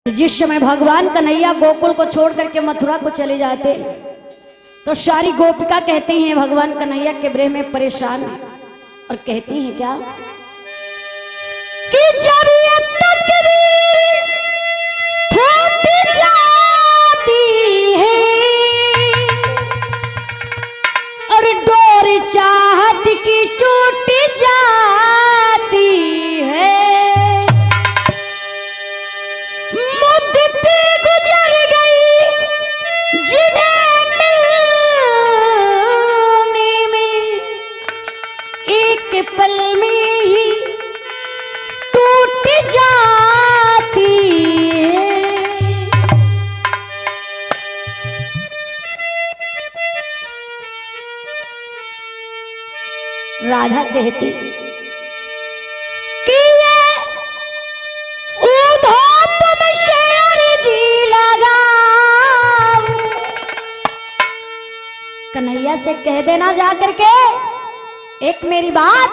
जिस समय भगवान कन्हैया गोकुल को छोड़ करके मथुरा को चले जाते तो सारी गोपिका कहती हैं भगवान कन्हैया के ब्रह में परेशान है और कहती हैं क्या कि जब ये तकदीर फूट जाती है और डोर चाहत की टूट जाती है, मुद्दतें गुजर गई जिन्हें मिलने में एक पल में ही टूट जाती है। राधा कहती कि ये उधो तुम शेर जी लगाओ, कन्हैया से कह देना जा करके एक मेरी बात